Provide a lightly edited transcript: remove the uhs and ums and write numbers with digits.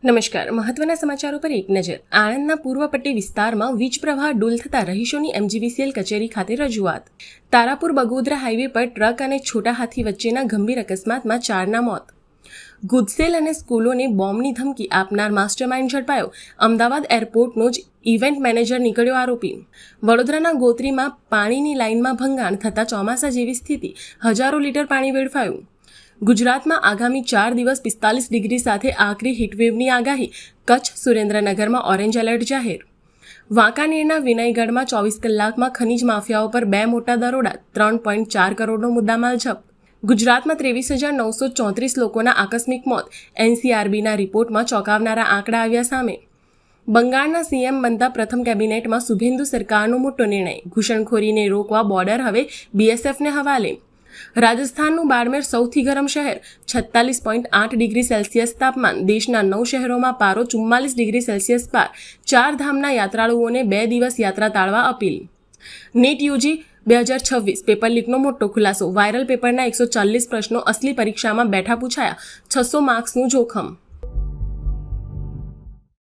નમસ્કાર. મહત્વના સમાચારો પર એક નજર. આણંદના પૂર્વ પટ્ટી વિસ્તારમાં વીજ પ્રવાહ ડૂલ થતા રહીશોની MGVCL કચેરી ખાતે રજૂઆત. તારાપુર બગોદરા હાઈવે પર ટ્રક અને છોટા હાથી વચ્ચેના ગંભીર અકસ્માતમાં 4ના મોત. ગુજસેલ અને સ્કૂલોને બોમ્બની ધમકી આપનાર માસ્ટરમાઇન્ડ ઝડપાયો. અમદાવાદ એરપોર્ટનો જ ઇવેન્ટ મેનેજર નીકળ્યો આરોપી. વડોદરાના ગોત્રીમાં પાણીની લાઇનમાં ભંગાણ થતાં ચોમાસા જેવી સ્થિતિ. હજારો લીટર પાણી વેડફાયું. ગુજરાતમાં આગામી 4 દિવસ 45 ડિગ્રી સાથે આકરી હીટવેવની આગાહી. કચ્છ, સુરેન્દ્રનગરમાં ઓરેન્જ એલર્ટ જાહેર. વાંકાનેરના વિનયગઢમાં 24 કલાકમાં ખનીજ માફિયાઓ પર 2 મોટા દરોડા, 3.4 કરોડનો મુદ્દામાલ જપ્ત. ગુજરાતમાં 23,934 લોકોના આકસ્મિક મોત. NCRBના રિપોર્ટમાં ચોંકાવનારા આંકડા આવ્યા સામે. બંગાળના CM બનતા પ્રથમ કેબિનેટમાં શુભેન્દુ સરકારનો મોટો નિર્ણય. ઘૂસણખોરીને રોકવા બોર્ડર હવે BSFને હવાલે. રાજસ્થાનનું બાડમેર સૌથી ગરમ શહેર. 46.8 ડિગ્રી સેલ્સિયસ તાપમાન. દેશના 9 શહેરોમાં પારો 44 ડિગ્રી સેલ્સિયસ પાર. 4 ધામના યાત્રાળુઓને 2 દિવસ યાત્રા ટાળવા અપીલ. નીટ UG 2026 પેપર લીકનો મોટો ખુલાસો. વાયરલ પેપરના 140 પ્રશ્નો અસલી પરીક્ષામાં બેઠા પૂછાયા. 600 માર્ક્સનું જોખમ.